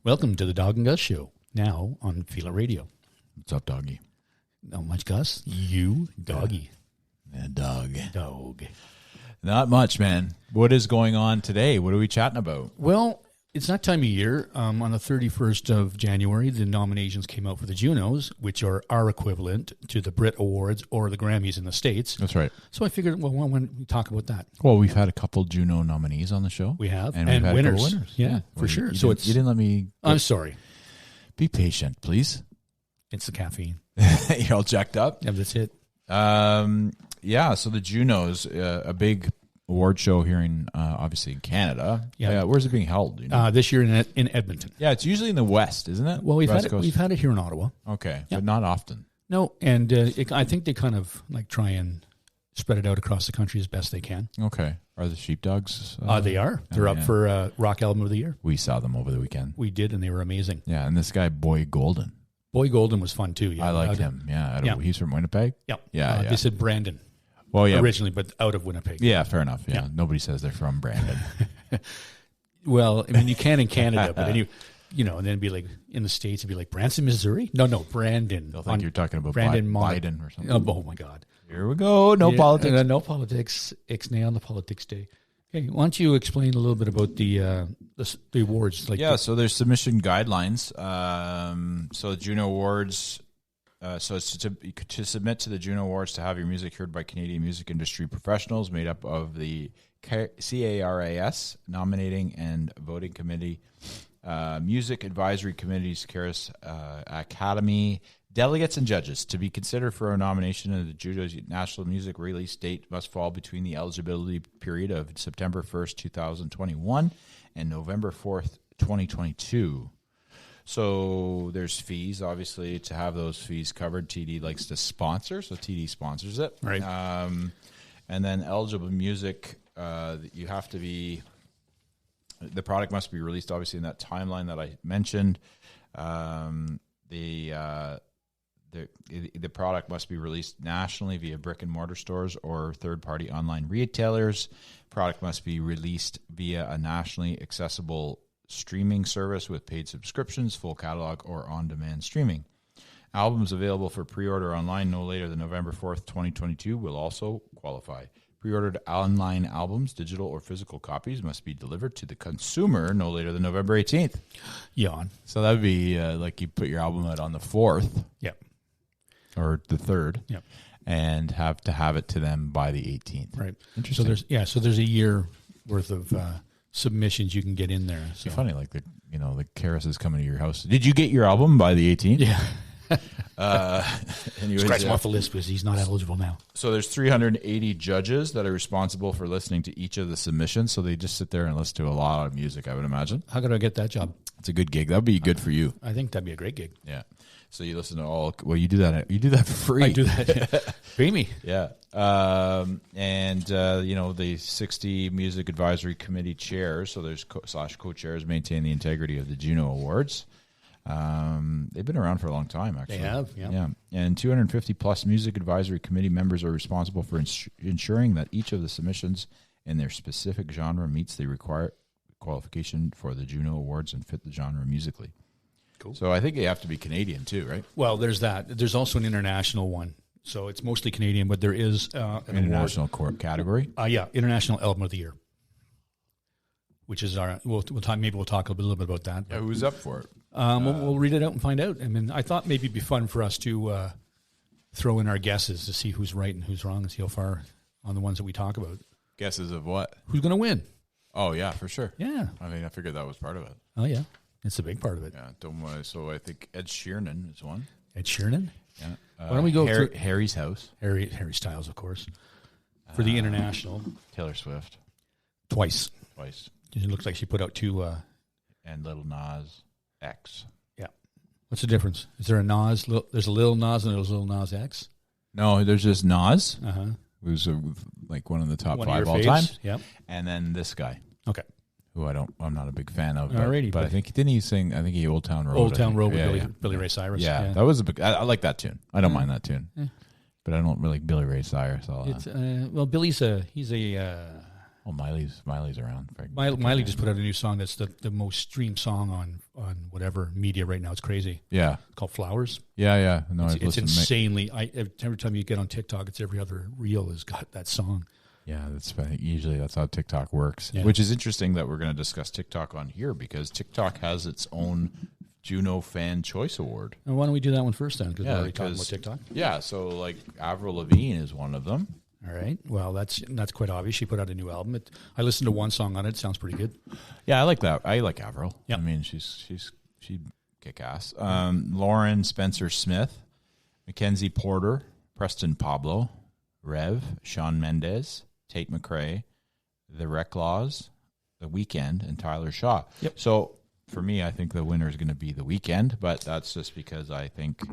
Welcome to the Dawg and Gus show, now on Feel It Radio. What's up, doggy? Not much, Gus. You, doggy. Yeah, dog. Dog. Not much, man. What is going on today? What are we chatting about? Well, it's that time of year. On the 31st of January, the nominations came out for the Junos, which are our equivalent to the Brit Awards or the Grammys in the States. That's right. So I figured, well, why don't we talk about that? Well, we've had a couple Juno nominees on the show. We have. And and we've had winners. a couple winners. Yeah, for Well, sure. You didn't let me... I'm sorry. Be patient, please. It's the caffeine. You're all jacked up? Yeah, that's it. Yeah, so the Junos, a big award show here in, obviously in Canada. Yeah. Where's it being held? You know? This year in Edmonton. Yeah, it's usually in the West, isn't it? Well, we've West had Coast. we've had it here in Ottawa. Okay, Yeah. but not often. No, and I think they kind of like try and spread it out across the country as best they can. Okay. Are the Sheepdogs? They are. They're up for Rock Album of the Year. We saw them over the weekend. We did, and they were amazing. Yeah, and this guy, Boy Golden. Boy Golden was fun too. Yeah, I liked him. Yeah, he's from Winnipeg. Yeah, Yeah. They said Brandon. Well, yeah, originally, but out of Winnipeg. Yeah, fair enough. Yeah, Yeah. Nobody says they're from Brandon. Well, I mean, you can in Canada, but then you know, and then it'd be like in the States, it'd be like Branson, Missouri. No, Brandon. They'll think you're talking about Brandon Biden or something. Oh my God! Here we go. No politics. No politics. Ixnay on the politics day. Okay, why don't you explain a little bit about the awards? So there's submission guidelines. So the Juno Awards. So it's to submit to the Juno Awards to have your music heard by Canadian music industry professionals made up of the CARAS nominating and voting committee, music advisory committees, CARAS Academy, delegates and judges. To be considered for a nomination of the Juno's national music release date must fall between the eligibility period of September 1st, 2021 and November 4th, 2022. So there's fees, obviously, to have those fees covered. TD likes to sponsor, so TD sponsors it. Right. And then eligible music, you have to be, the product must be released, obviously, in that timeline that I mentioned. The product must be released nationally via brick and mortar stores or third-party online retailers. Product must be released via a nationally accessible streaming service with paid subscriptions, full catalog, or on-demand streaming. Albums available for pre-order online no later than November 4th, 2022 will also qualify. Pre-ordered online albums, digital or physical copies, must be delivered to the consumer no later than November 18th. Yawn. So that would be like you put your album out on the 4th. Yep. Or the 3rd. Yep. And have to have it to them by the 18th. Right. Interesting. So there's a year worth of submissions you can get in there. So. It's funny, like the Karis is coming to your house. Did you get your album by the 18th? Yeah. Anyways, Scratch him off the list because he's not eligible now. So there's 380 judges that are responsible for listening to each of the submissions. So they just sit there and listen to a lot of music, I would imagine. How could I get that job? It's a good gig. That would be good for you. I think that'd be a great gig. Yeah. So you listen to all. Well, you do that. You do that for free. I do that. Yeah. Pay me. Yeah. The 60 music advisory committee chairs. So there's co-chairs maintain the integrity of the Juno Awards. They've been around for a long time, actually. They have, yeah. And 250 plus music advisory committee members are responsible for ensuring that each of the submissions in their specific genre meets the required qualification for the Juno Awards and fit the genre musically. Cool. So I think you have to be Canadian too, right? Well, there's that. There's also an international one. So it's mostly Canadian, but there is an international court category. International Album of the Year, which is our. We'll talk. Maybe we'll talk a little bit about that. Yeah, who's up for it? We'll read it out and find out. I mean, I thought maybe it'd be fun for us to throw in our guesses to see who's right and who's wrong and see how far on the ones that we talk about. Guesses of what? Who's going to win? Oh yeah, for sure. Yeah. I figured that was part of it. Oh yeah, it's a big part of it. Yeah. So I think Ed Sheeran is one. Ed Sheeran. Yeah. Why don't we go through Harry's House? Harry Styles, of course, for the international. Taylor Swift. Twice. It looks like she put out two. And Little Nas X. Yeah. What's the difference? Is there a Nas? There's a Lil Nas and there's a Lil Nas X? No, there's just Nas. Uh-huh. Who's like one of the top 5 all faves? time. Yep. And then this guy. Okay. Who I'm not a big fan of. Alrighty, but I think, didn't he sing, I think he Old Town Road. Old Town Road with Billy Ray Cyrus. Yeah, that was a big, I like that tune. I don't mind that tune. Yeah. But I don't really like Billy Ray Cyrus all that. Well, Billy's he's a Oh, Miley's around. Miley just put out a new song that's the most streamed song on whatever media right now. It's crazy. Yeah. It's called Flowers. Yeah. No, it's insanely. Every time you get on TikTok, it's every other reel has got that song. Yeah, usually that's how TikTok works. Yeah. Which is interesting that we're going to discuss TikTok on here because TikTok has its own Juno Fan Choice Award. And why don't we do that one first then? Because we're already talking about TikTok. Yeah, so like Avril Lavigne is one of them. All right. Well, that's quite obvious. She put out a new album. I listened to one song on it. It sounds pretty good. Yeah, I like that. I like Avril. Yep. I mean, she kick ass. Lauren Spencer Smith, Mackenzie Porter, Preston Pablo, Rev, Shawn Mendes, Tate McRae, The Reclaws, The Weeknd, and Tyler Shaw. Yep. So for me, I think the winner is going to be The Weeknd, but that's just because I think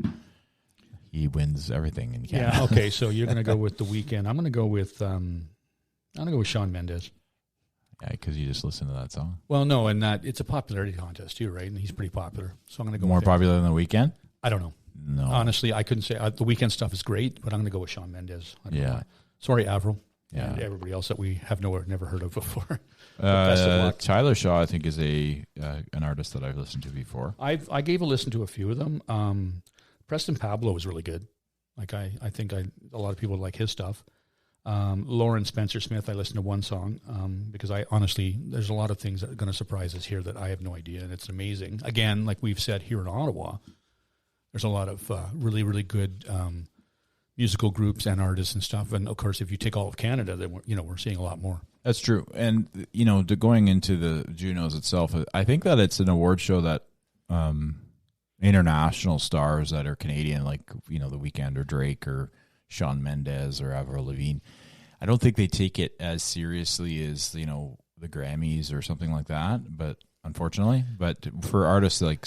he wins everything in Canada. Yeah. Okay. So you're going to go with The Weeknd. I'm going to go with Shawn Mendes. Yeah, because you just listen to that song. Well, no, and it's a popularity contest too, right? And he's pretty popular, so I'm going to go more with popular than The Weeknd. I don't know. No, honestly, I couldn't say. The Weeknd stuff is great, but I'm going to go with Shawn Mendes. I don't know why. Sorry, Avril. Yeah. And everybody else that we have never heard of before. Best of luck. Tyler Shaw, I think, is an artist that I've listened to before. I gave a listen to a few of them. Preston Pablo was really good. Like I think a lot of people like his stuff. Lauren Spencer Smith, I listened to one song because I honestly, there's a lot of things that are going to surprise us here that I have no idea, and it's amazing. Again, like we've said here in Ottawa, there's a lot of really, really good musical groups and artists and stuff. And of course, if you take all of Canada, then we're seeing a lot more. That's true. And going into the Junos itself, I think that it's an award show that international stars that are Canadian, like The Weeknd or Drake or Shawn Mendes or Avril Lavigne, I don't think they take it as seriously as the Grammys or something like that. But unfortunately, for artists like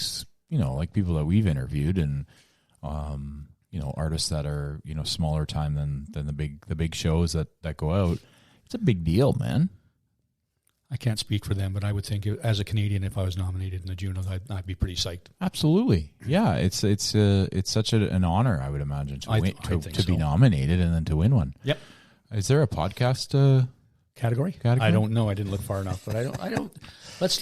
people that we've interviewed and artists that are smaller time than the big shows that go out, it's a big deal, man. I can't speak for them, but I would think as a Canadian, if I was nominated in the Junos, I'd be pretty psyched. Absolutely, yeah. It's such an honor, I would imagine, to be nominated and then to win one. Yep. Is there a podcast category? I don't know. I didn't look far enough, but I don't. Let's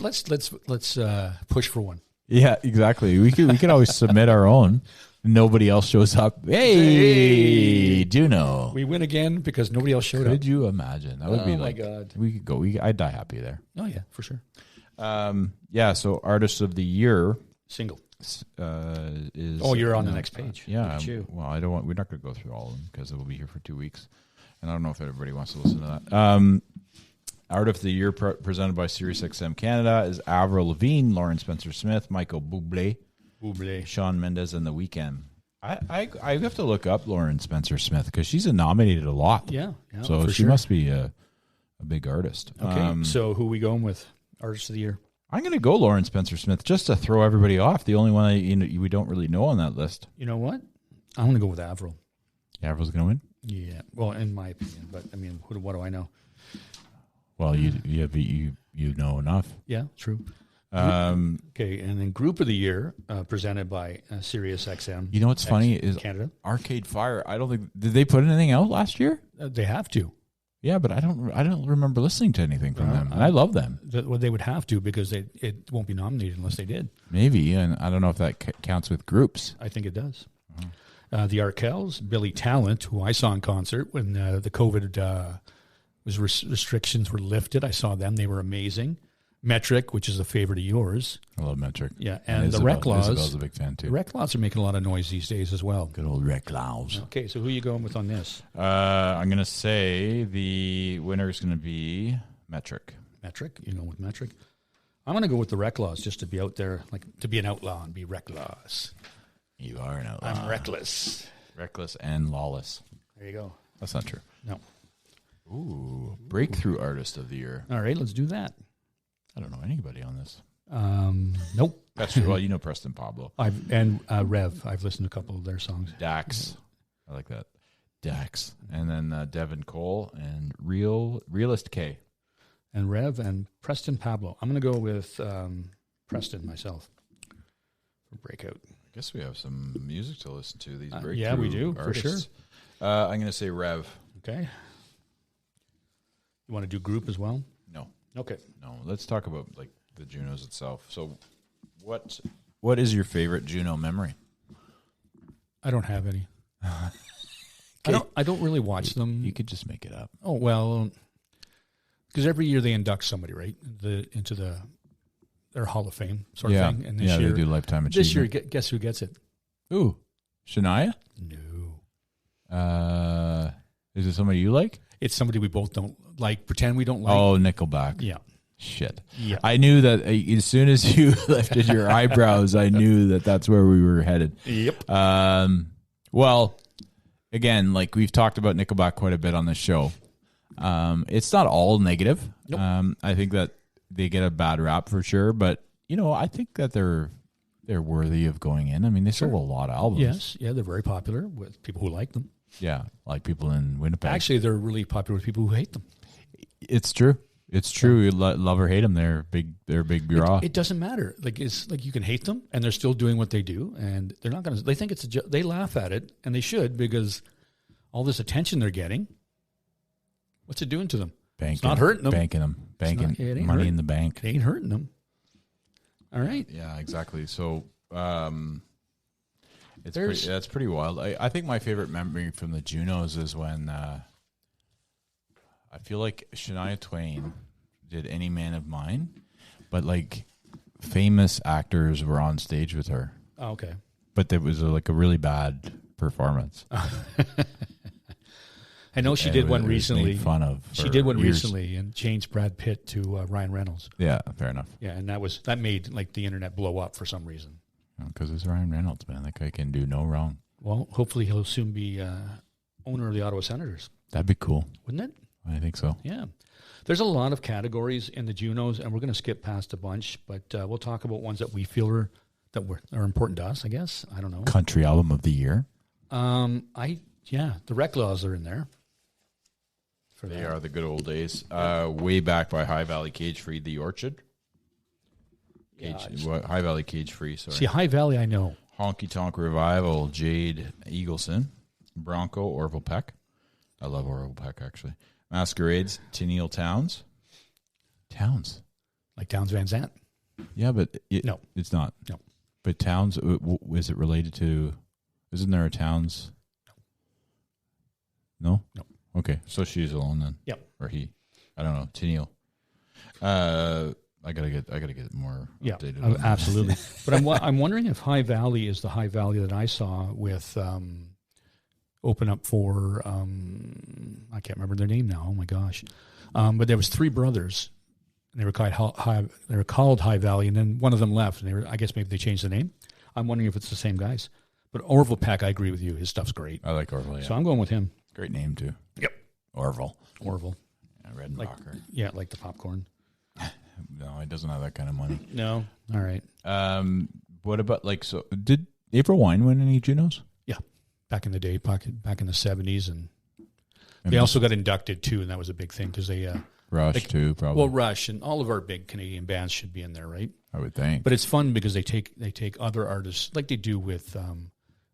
push for one. Yeah, exactly. We could always submit our own. Nobody else shows up. Hey, Juno. We win again because nobody else showed up. Could you imagine? That would be like, my God. We could go. I'd die happy there. Oh, yeah, for sure. So Artist of the Year. Single. Is. Oh, you're on the next page. Yeah. Well, I don't want. We're not going to go through all of them because we'll be here for 2 weeks. And I don't know if everybody wants to listen to that. Art of the Year presented by SiriusXM Canada is Avril Lavigne, Lauren Spencer Smith, Michael Bublé, Shawn Mendes, and The Weeknd. I have to look up Lauren Spencer Smith because she's nominated a lot. Yeah. So she must be a big artist. Okay. So who are we going with? Artist of the Year? I'm going to go Lauren Spencer Smith just to throw everybody off. The only one we don't really know on that list. You know what? I'm going to go with Avril. Avril's going to win? Yeah. Well, in my opinion, but I mean, what do I know? Well, you know enough. Yeah, true. Okay, and then Group of the Year presented by SiriusXM. You know what's funny is Canada Arcade Fire. I don't think did they put anything out last year? They have to. Yeah, but I don't remember listening to anything from them. And I love them. Well, they would have to because it won't be nominated unless they did. Maybe, and I don't know if that counts with groups. I think it does. The Arkells, Billy Talent, who I saw in concert when the COVID restrictions were lifted. I saw them; they were amazing. Metric, which is a favorite of yours. I love Metric. Yeah, and the Reclaws. Isabel's a big fan too. The Reclaws are making a lot of noise these days as well. Good old Reclaws. Okay, so who are you going with on this? I'm going to say the winner is going to be Metric. Metric? You're going with Metric? I'm going to go with the Reclaws just to be out there, like to be an outlaw and be reckless. You are an outlaw. I'm reckless. Reckless and lawless. There you go. That's not true. No. Ooh, Breakthrough Artist of the Year. All right, let's do that. I don't know anybody on this. Nope. That's true. Well, you know Preston Pablo. Rev. I've listened to a couple of their songs. Dax. I like that. Dax. And then Devin Cole and Realist K. And Rev and Preston Pablo. I'm going to go with Preston myself for Breakout. I guess we have some music to listen to. These breakthrough yeah, we do, artists. for sure. I'm going to say Rev. Okay. You want to do group as well? No. Okay. No. Let's talk about like the Junos itself. So, what is your favorite Juno memory? I don't have any. I don't really watch them. You could just make it up. Oh well, because every year they induct somebody right into their Hall of Fame sort of thing. And this year, they do lifetime achievement. This year, guess who gets it? Ooh, Shania? No. Is it somebody you like? It's somebody we both don't like. Pretend we don't like. Oh, Nickelback. Yeah. Shit. Yeah. I knew that as soon as you lifted your eyebrows, I knew that that's where we were headed. Yep. Well, again, like we've talked about Nickelback quite a bit on this show. It's not all negative. Nope. I think that they get a bad rap for sure, but I think that they're worthy of going in. I mean, they sold a lot of albums. Yes. Yeah, they're very popular with people who like them. Yeah, like people in Winnipeg. Actually, they're really popular with people who hate them. It's true. It's true. You love or hate them. They're big. They're big draw. It doesn't matter. Like it's like you can hate them, and they're still doing what they do, and they're not going to. They think it's they laugh at it, and they should because all this attention they're getting. What's it doing to them? It's not hurting them. Banking money in the bank. It ain't hurting them. All right. Yeah, exactly. So that's pretty wild. I think my favorite memory from the Junos is when I feel like Shania Twain did Any Man of Mine, but like famous actors were on stage with her. Oh, okay. But there was like a really bad performance. I know she did one recently. Made fun of. She did one recently and changed Brad Pitt to Ryan Reynolds. Yeah, fair enough. Yeah, and that made like the internet blow up for some reason. Because it's Ryan Reynolds, man. That guy can do no wrong. Well, hopefully he'll soon be owner of the Ottawa Senators. That'd be cool. Wouldn't it? I think so. Yeah. There's a lot of categories in the Junos, and we're going to skip past a bunch, but we'll talk about ones that we feel are important to us, I guess. I don't know. Country Album of the Year. The Rec Laws are in there. They are the good old days. Way back by High Valley Cage Free, The Orchard. High Valley Cage Free, sorry. See, High Valley I know. Honky Tonk Revival, Jade Eagleson. Bronco, Orville Peck. I love Orville Peck, actually. Masquerades, Tennille Towns. Towns? Like Towns Van Zandt? Yeah, but no. It's not. No. But Towns, is it related to, isn't there a Towns? No? No. Okay, so she's alone then. Yep. Or he. I don't know. Tennille. I gotta get more updated. Absolutely. But I'm wondering if High Valley is the High Valley that I saw with open up for I can't remember their name now. Oh my gosh! But there was three brothers, and they were called High Valley, and then one of them left, and I guess maybe they changed the name. I'm wondering if it's the same guys. But Orville Peck, I agree with you. His stuff's great. I like Orville. Yeah. So I'm going with him. Great name too. Yep. Orville. Yeah, Redenbacher. Yeah, like the popcorn. No, he doesn't have that kind of money. No. All right. What about did April Wine win any Junos? Yeah. Back in the day, back in the 70s. And they also got inducted too, and that was a big thing because they... Rush too, probably. Well, Rush and all of our big Canadian bands should be in there, right? I would think. But it's fun because they take other artists, like they do with...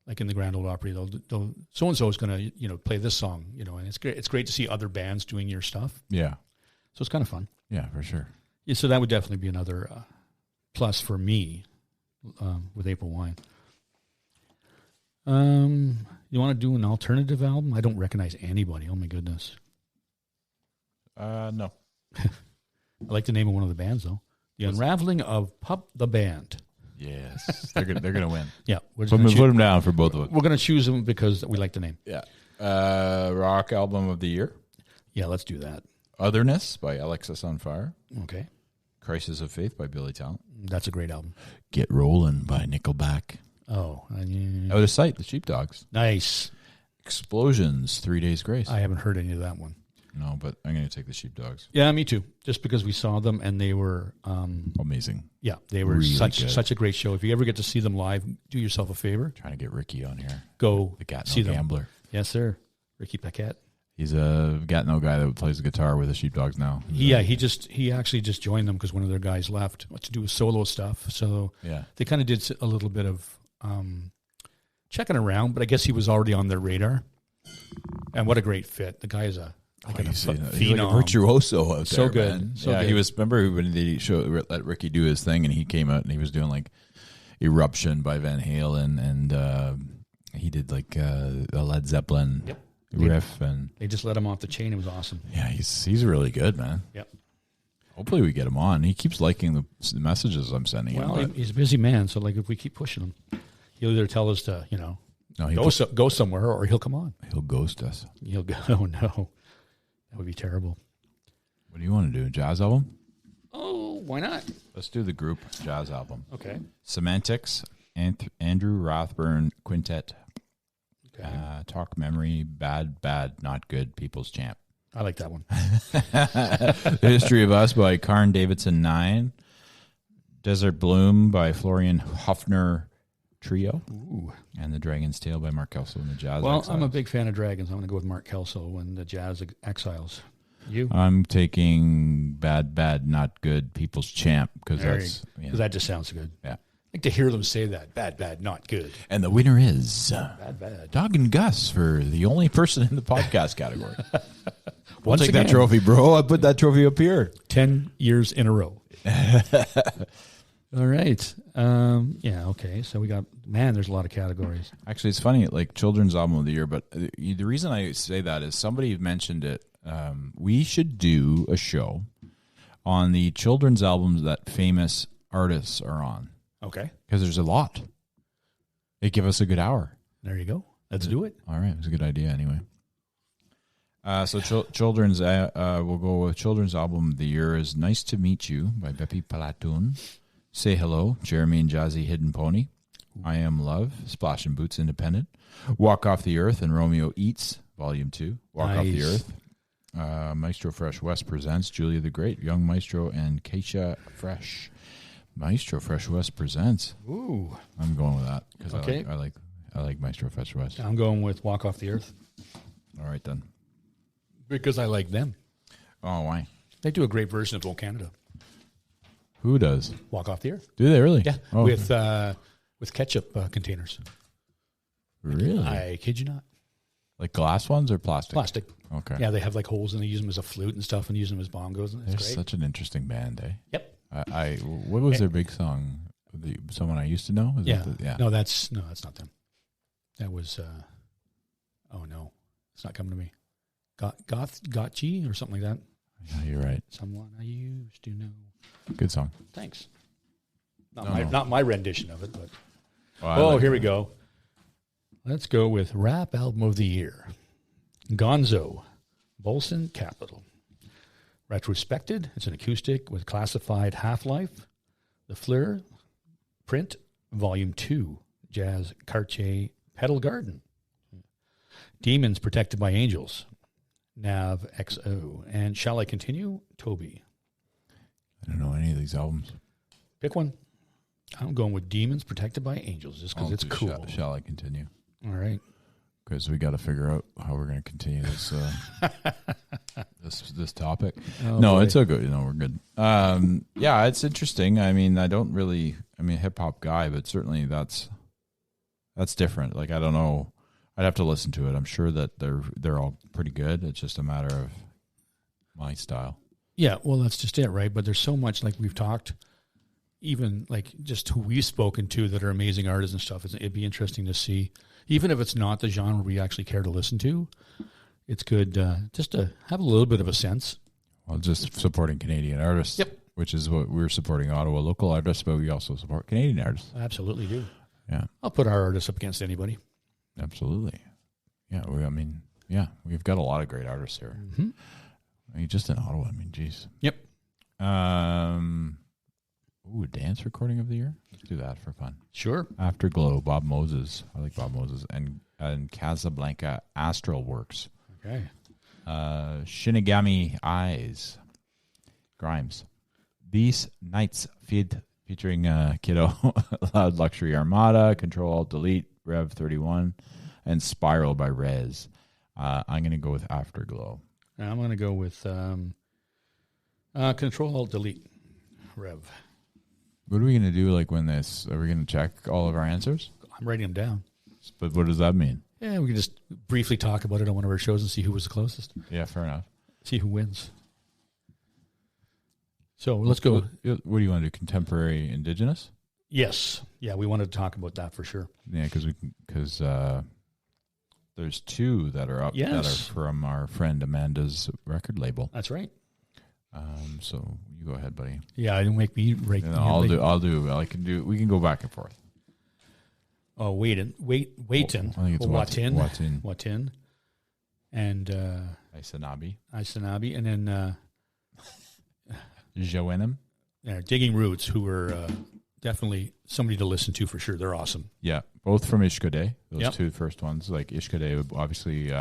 like in the Grand Ole Opry, they'll so-and-so is going to, play this song, and it's great. It's great to see other bands doing your stuff. Yeah. So it's kind of fun. Yeah, for sure. Yeah, so that would definitely be another plus for me with April Wine. You want to do an alternative album? I don't recognize anybody. Oh, my goodness. No. I like the name of one of the bands, though. The Unraveling of Pup the Band. Yes, they're gonna win. Yeah, put them down for both of us. We're gonna choose them because we like the name. Yeah. Rock Album of the Year. Yeah, let's do that. Otherness by Alexis on Fire. Okay. Crisis of Faith by Billy Talent. That's a great album. Get Rollin' by Nickelback. Oh, Out of Sight, the Sheepdogs. Nice. Explosions, 3 Days Grace. I haven't heard any of that one. No, but I'm going to take the Sheepdogs. Yeah, me too. Just because we saw them and they were amazing. Yeah, they were really such a great show. If you ever get to see them live, do yourself a favor. Trying to get Ricky on here. Go the Gatineau see them. Gambler. Yes, sir. Ricky Paquette. He's a Gatineau guy that plays the guitar with the Sheepdogs now. He actually just joined them because one of their guys left to do solo stuff. So yeah, they kind of did a little bit of checking around, but I guess he was already on their radar. And what a great fit! The guy is a Like He's like a phenom. virtuoso out So there, good. man. So yeah, good. he was. Remember when they let Ricky do his thing, and he came out and he was doing like Eruption by Van Halen, and he did like a Led Zeppelin riff, and They just let him off the chain. It was awesome. yeah, he's really good, man. Yep. Hopefully we get him on. He keeps liking the messages I'm sending him. Well, he's a busy man, so like if we keep pushing him, he'll either tell us to, go somewhere, or he'll come on. He'll ghost us. He'll go. Oh no, that would be terrible. What do you want to do? A jazz album? Oh, why not? Let's do the group jazz album. Okay. Semantics, Andrew Rathburn Quintet. Okay. Talk Memory, Bad, Not Good, People's Champ. I like that one. The History of Us by Karn Davidson 9. Desert Bloom by Florian Hofner Trio. Ooh. And The Dragon's Tale by Mark Kelso and the Jazz Well, Exiles. I'm a big fan of Dragons. I'm going to go with Mark Kelso and the Jazz Exiles. You? I'm taking Bad, Not Good, People's Champ because that just sounds good. Yeah. I like to hear them say that. Bad, not good. And the winner is Bad. Dawg and Gus for the only person in the podcast category. Once Take again, that trophy, bro. I put that trophy up here. 10 years in a row. All right. Yeah, okay. So we got, there's a lot of categories. Actually, it's funny, like Children's Album of the Year, but the reason I say that is somebody mentioned it. We should do a show on the children's albums that famous artists are on. Okay. Because there's a lot. They give us a good hour. There you go. Let's do it. All right. It was a good idea anyway. So children's, we'll go with Children's Album of the Year is Nice to Meet You by Bepi Palatun. Say Hello, Jeremy and Jazzy Hidden Pony. I Am Love, Splash and Boots Independent. Walk Off the Earth and Romeo Eats, Volume 2. Walk Off the Earth. Maestro Fresh West presents Julia the Great, Young Maestro, and Keisha Fresh. Maestro Fresh West presents. Ooh. I'm going with that because Okay. I like Maestro Fresh West. I'm going with Walk Off the Earth. All right then. Because I like them. Oh, why? They do a great version of Old Canada. Who does? Walk Off the Earth. Do they really? Yeah. Oh, With ketchup containers. really? I kid you not. Like glass ones or plastic? Plastic. Okay. Yeah, they have like holes and they use them as a flute and stuff and use them as bongos. And it's They're great. such an interesting band, eh? Yep. What was their big song? Someone I used to know? Is Yeah. that No, that's not them. That was, oh no, it's not coming to me. Gotchi or something like that. Yeah, you're right. Someone I used to know. Good song. Thanks. Not my rendition of it, but. Well, Here we go. Let's go with Rap Album of the Year. Gonzo, Bolson Capital. Retrospected, it's an acoustic with classified Half-Life. The Fleur, Print, Volume 2, Jazz Cartier Pedal Garden. Demons Protected by Angels, Nav XO. And Shall I Continue? Toby. I don't know any of these albums. Pick one. I'm going with Demons Protected by Angels just because it's cool. Shall I continue? All right. Because we got to figure out how we're going to continue this this topic. Oh, no, boy. it's so good. We're good. Yeah, it's interesting. I mean, I'm a hip hop guy, but certainly that's different. Like, I don't know. I'd have to listen to it. I'm sure that they're all pretty good. It's just a matter of my style. Yeah, well, that's just it, right? But there's so much, like we've talked, even like just who we've spoken to that are amazing artists and stuff. It'd be interesting to see, even if it's not the genre we actually care to listen to. It's good just to have a little bit of a sense. Well, just supporting Canadian artists. Yep. Which is what we're supporting, Ottawa local artists, but we also support Canadian artists. I absolutely do. Yeah. I'll put our artists up against anybody. Absolutely. Yeah, we've got a lot of great artists here. Mm-hmm. I mean, just in Ottawa, geez. Yep. Dance recording of the year? Let's do that for fun. Sure. Afterglow, Bob Moses. I like Bob Moses. And Casablanca Astral Works. Okay. Shinigami Eyes. Grimes. These Nights featuring Kiddo. Loud Luxury Armada. Control Alt Delete. Rev 31. And Spiral by Rez. I'm going to go with Afterglow. I'm going to go with Control Alt Delete. Rev. What are we going to do like when this? Are we going to check all of our answers? I'm writing them down. But what does that mean? Yeah, we can just briefly talk about it on one of our shows and see who was the closest. Yeah, fair enough. See who wins. So let's go. What do you want to do? Contemporary Indigenous? Yes. Yeah, we wanted to talk about that for sure. Yeah, because there's two that are up that are from our friend Amanda's record label. That's right. So you go ahead, buddy. Yeah, don't make me rake. I'll do. I can do. We can go back and forth. Oh, Waitin. I think it's Watin. And Isanabi. And then Joannem. Digging Roots, who were definitely somebody to listen to for sure. They're awesome. Yeah, both from Ishkode. Those two first ones. Like Ishkode, obviously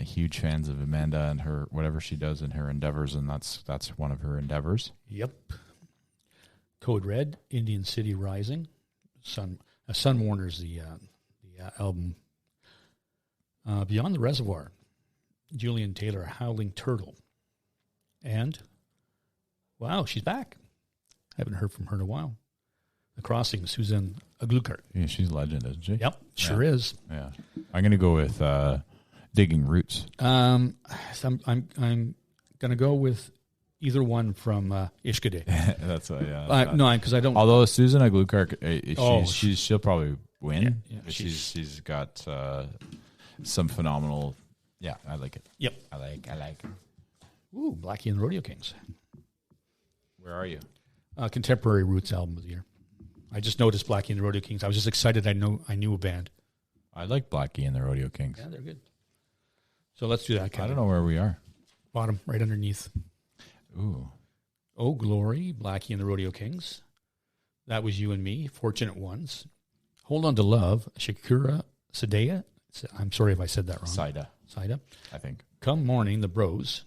huge fans of Amanda and her, whatever she does in her endeavors, and that's one of her endeavors. Yep. Code Red, Indian City Rising. Sun Warner's the album. Beyond the Reservoir, Julian Taylor, Howling Turtle. And, wow, she's back. Haven't heard from her in a while. The Crossing, Susan Aglukart. Yeah, she's a legend, isn't she? Yep, sure is. Yeah. I'm going to go with Digging Roots. I'm going to go with either one from Ishkade. That's no, because I don't. Although Susan Aglukart, she'll probably win. Yeah, she's got some phenomenal. Yeah, I like it. Yep, I like it. Ooh, Blackie and the Rodeo Kings. Where are you? Contemporary Roots album of the year. I just noticed Blackie and the Rodeo Kings. I was just excited. I knew a band. I like Blackie and the Rodeo Kings. Yeah, they're good. So let's do that. Kevin. I don't know where we are. Bottom, right underneath. Ooh. Oh Glory, Blackie and the Rodeo Kings. That was You and Me, Fortunate Ones. Hold On to Love, Shakira Sadea. I'm sorry if I said that wrong. Saida, I think. Come Morning, The Bros.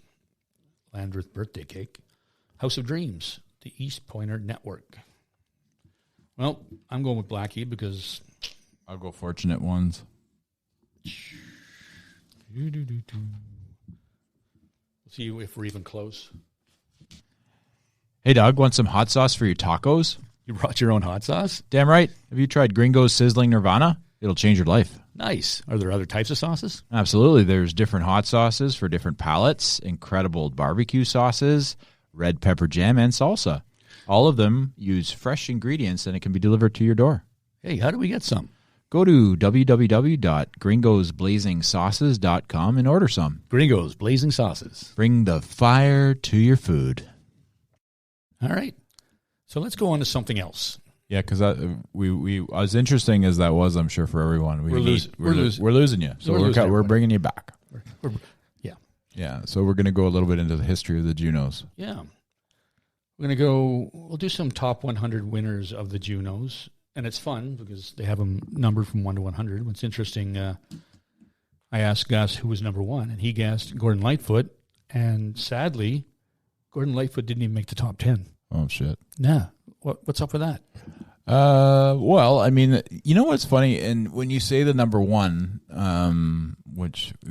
Landreth Birthday Cake. House of Dreams, The East Pointer Network. Well, I'm going with Blackie because... I'll go Fortunate Ones. We'll see if we're even close. Hey, Doug, want some hot sauce for your tacos? You brought your own hot sauce? Damn right. Have you tried Gringo's Sizzling Nirvana? It'll change your life. Nice. Are there other types of sauces? Absolutely. There's different hot sauces for different palates, incredible barbecue sauces, red pepper jam, and salsa. All of them use fresh ingredients, and it can be delivered to your door. Hey, how do we get some? Go to www.gringosblazingsauces.com and order some. Gringo's Blazing Sauces. Bring the fire to your food. All right. So let's go on to something else. Yeah, because we as interesting as that was, I'm sure for everyone, we're losing you. So we're bringing you back. Yeah. So we're going to go a little bit into the history of the Junos. Yeah, we'll do some top 100 winners of the Junos, and it's fun because they have them numbered from 1 to 100. What's interesting, I asked Gus who was number one, and he guessed Gordon Lightfoot, and sadly, Gordon Lightfoot didn't even make the top 10. Oh shit! Nah, what's up with that? Well, I mean, you know what's funny, and when you say the number one,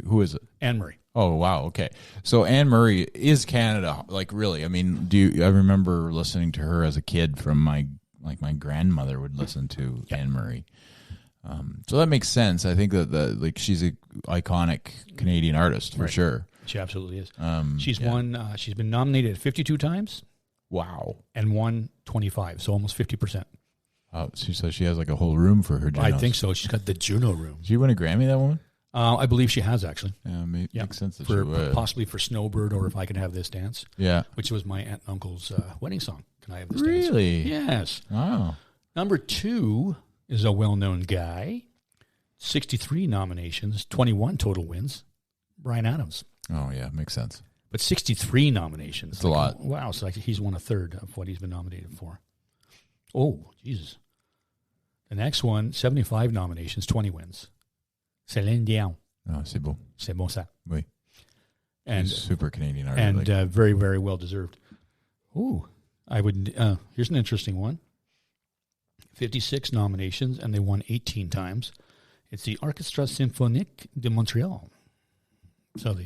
who is it? Anne Murray. Oh wow, okay. So Anne Murray is Canada, like really. I mean, I remember listening to her as a kid from my grandmother would listen to Anne Murray. So that makes sense. I think that she's an iconic Canadian artist for sure. She absolutely is. She's won. She's been nominated 52 times. Wow. And won 25, so almost 50%. Oh, so she has like a whole room for her Junos. I think so. She's got the Juno room. Did she win a Grammy, that woman? I believe she has, actually. Yeah, makes sense that she would. Possibly for Snowbird or If I Can Have This Dance. Yeah. Which was my aunt and uncle's wedding song. Can I Have This Dance? Really? Yes. Wow. Number 2 is a well-known guy. 63 nominations, 21 total wins. Bryan Adams. Oh, yeah, makes sense. But 63 nominations. That's a lot. Wow, so he's won a third of what he's been nominated for. Oh, Jesus. The next one, 75 nominations, 20 wins. Céline Dion. Oh, c'est beau. C'est bon ça. Oui. And he's super Canadian artist. And very, very well deserved. Ooh, here's an interesting one. 56 nominations, and they won 18 times. It's the Orchestre Symphonique de Montreal. So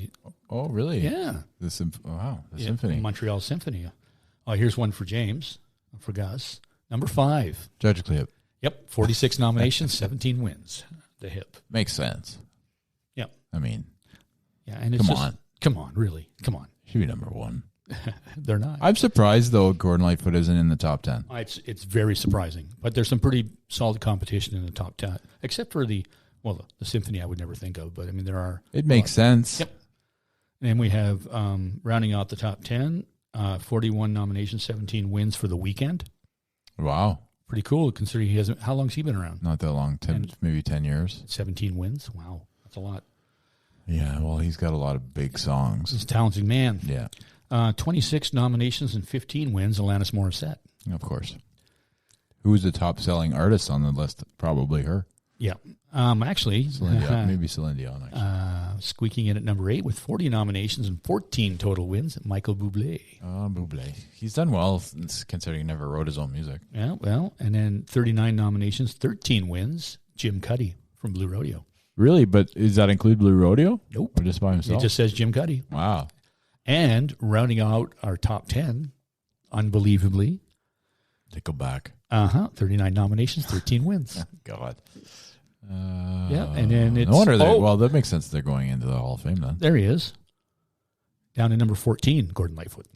oh, really? Yeah. The symphony. Montreal Symphony. Oh, here's one for James, for Gus. Number 5. Judge Clip. Yep, 46 nominations, 17 wins. the hip. Makes sense. Yeah. I mean, yeah, and it's come on, really, come on. Should be number one. They're not. I'm surprised though Gordon Lightfoot isn't in the top 10. It's very surprising, but there's some pretty solid competition in the top 10, except for the symphony I would never think of, but I mean there are. It makes sense. Yep. And we have rounding out the top 10, 41 nominations, 17 wins for The Weeknd. Wow. Pretty cool considering he hasn't. How long's he been around? Not that long, maybe 10 years. 17 wins. Wow, that's a lot. Yeah, well, he's got a lot of big songs. He's a talented man. Yeah. 26 nominations and 15 wins, Alanis Morissette. Of course. Who's the top selling artist on the list? Probably her. Yeah. Actually, maybe Celine Dion. Actually. Squeaking in at number 8 with 40 nominations and 14 total wins, Michael Bublé. Oh, Bublé. He's done well considering he never wrote his own music. Yeah, well, and then 39 nominations, 13 wins, Jim Cuddy from Blue Rodeo. Really? But does that include Blue Rodeo? Nope. Or just by himself? It just says Jim Cuddy. Wow. And rounding out our top 10, unbelievably, Nickelback. 39 nominations, 13 wins. God. Yeah, and then it's... No wonder well, that makes sense they're going into the Hall of Fame then. There he is. Down to number 14, Gordon Lightfoot.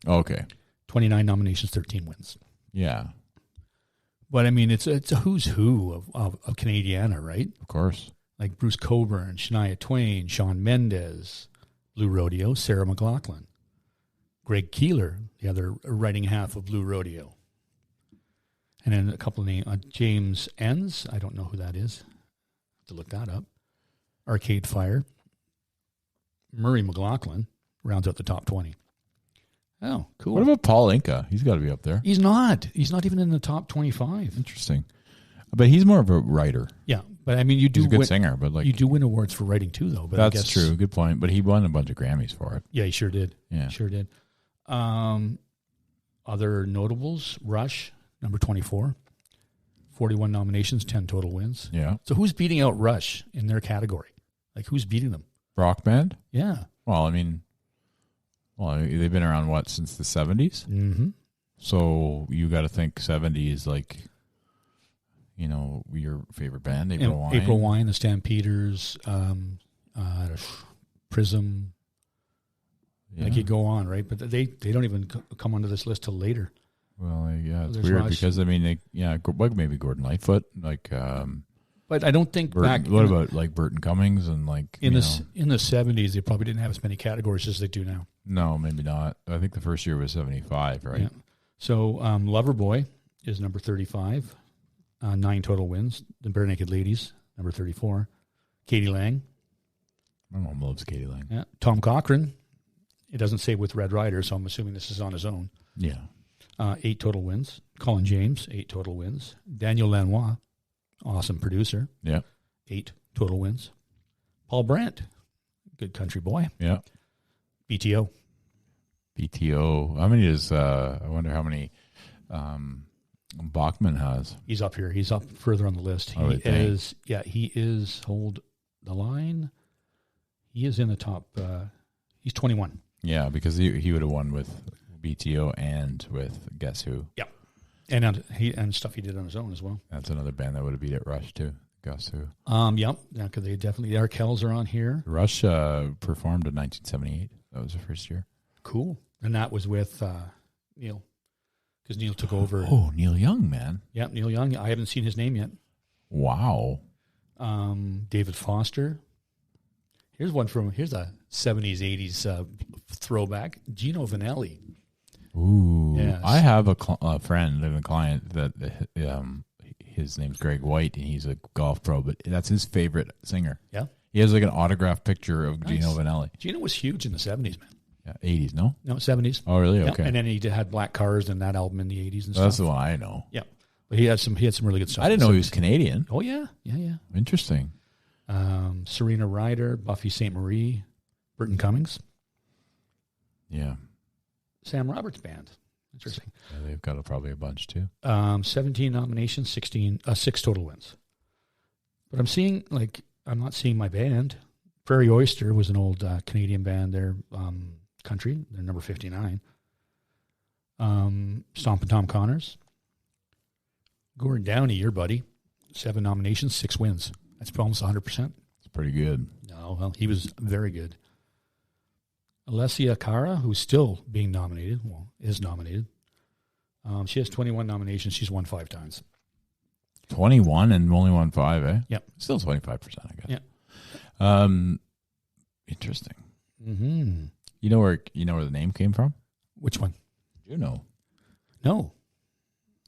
Okay. 29 nominations, 13 wins. Yeah. But, I mean, it's a who's who of Canadiana, right? Of course. Like Bruce Cockburn, Shania Twain, Shawn Mendes, Blue Rodeo, Sarah McLachlan, Greg Keeler, the other writing half of Blue Rodeo. And then a couple of names, James Enns, I don't know who that is. Have to look that up. Arcade Fire. Murray McLaughlin rounds out the top 20. Oh, cool. What about Paul Anka? He's got to be up there. He's not. He's not even in the top 25. Interesting. But he's more of a writer. Yeah, but I mean, you do. He's a good singer, but like you do win awards for writing too, though. But that's I guess, true. Good point. But he won a bunch of Grammys for it. Yeah, he sure did. Yeah, sure did. Other notables: Rush, number 24, 41 nominations, 10 total wins. Yeah. So who's beating out Rush in their category? Like who's beating them? Rock band. Yeah. Well, I mean, they've been around since the 70s. Mm-hmm. So you got to think 70s, like, your favorite band, April Wine. April Wine, the Stampeders, Prism. Yeah. Like you go on, right? But they don't even come onto this list till later. Well, yeah, it's There's weird Rush. because maybe Gordon Lightfoot, like. But I don't think What about like Burton Cummings and like in the 70s they probably didn't have as many categories as they do now. No, maybe not. I think the first year was 75, right? Yeah. So Loverboy is number 35, 9 total wins. The Bare Naked Ladies, number 34. Katie Lang. My mom loves Katie Lang. Yeah. Tom Cochrane. It doesn't say with Red Rider, so I'm assuming this is on his own. Yeah. 8 total wins. Colin James, 8 total wins. Daniel Lanois, awesome producer. Yeah. 8 total wins. Paul Brandt, good country boy. Yeah. BTO. How many is, I wonder how many Bachman has. He's up here. He's up further on the list. He is, hold the line. He is in the top, he's 21. Yeah, because he would have won with BTO and with Guess Who. Yeah. And stuff he did on his own as well. That's another band that would have beat it, Rush, too. Guess Who. Yep. Yeah, because they definitely, the Arkells are on here. Rush performed in 1978. That was the first year. Cool. And that was with Neil, because Neil took over. Oh, Neil Young, man. Yeah, Neil Young. I haven't seen his name yet. Wow. David Foster. Here's a 70s, 80s throwback. Gino Vanelli. Ooh. Yes. I have a friend and a client that his name's Greg White, and he's a golf pro, but that's his favorite singer. Yeah. He has like an autographed picture of Gino Vanelli. Gino was huge in the 70s, man. Yeah, 80s, no? No, 70s. Oh, really? Yeah. Okay. And then he had Black Cars and that album in the 80s and stuff. That's the one I know. Yeah. But he had some really good stuff. I didn't know he was Canadian. Oh, yeah. Yeah. Interesting. Serena Ryder, Buffy St. Marie, Burton Cummings. Yeah. Sam Roberts Band. Interesting. Yeah, they've got probably a bunch, too. 17 nominations, 6 total wins. But I'm not seeing my band. Prairie Oyster was an old Canadian band. They're country. They're number 59. Stompin' Tom Connors. Gordon Downey, your buddy. 7 nominations, 6 wins. That's almost 100%. It's pretty good. No, well, he was very good. Alessia Cara, who's still being nominated, is nominated. She has 21 nominations. She's won 5 times. 21 and only won 5, eh? Yep. Still 25%, I guess. Yeah. Interesting. Mm-hmm. You know where the name came from? Which one? Juno. No.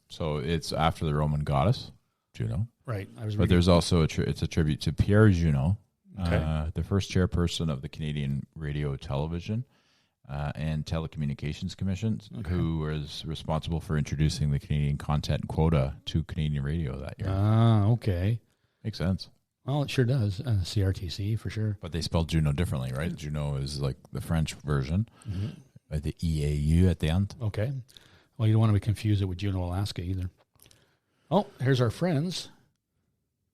So it's after the Roman goddess, Juno. Right. But there's also it's a tribute to Pierre Junot, Okay. the first chairperson of the Canadian Radio, Television, and Telecommunications Commission, who was responsible for introducing the Canadian content quota to Canadian radio that year. Ah, okay. Makes sense. Well, it sure does. CRTC, for sure. But they spelled Juno differently, right? Juno is like the French version, the EAU at the end. Okay. Well, you don't want to be confused with Juneau, Alaska either. Oh, here's our friends,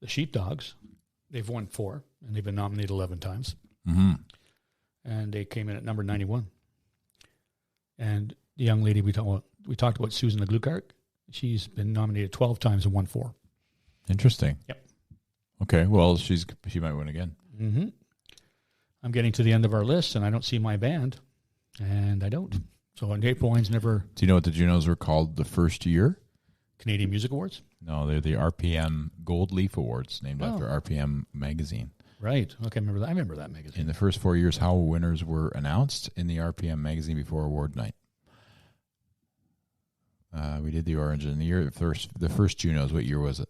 the Sheepdogs. They've won 4, and they've been nominated 11 times. Mm-hmm. And they came in at number 91. And the young lady we talked about, Susan the Glukart, she's been nominated 12 times and won 4. Interesting. Yep. Okay, well, she might win again. Mm-hmm. I'm getting to the end of our list, and I don't see my band, and I don't. So April Wine's never... Do you know what the Junos were called the first year? Canadian Music Awards? No, they're the RPM Gold Leaf Awards, named after RPM magazine. Right. Okay, I remember that magazine. In the first 4 years, how winners were announced in the RPM magazine before award night. We did the orange in the year. The first Junos, what year was it?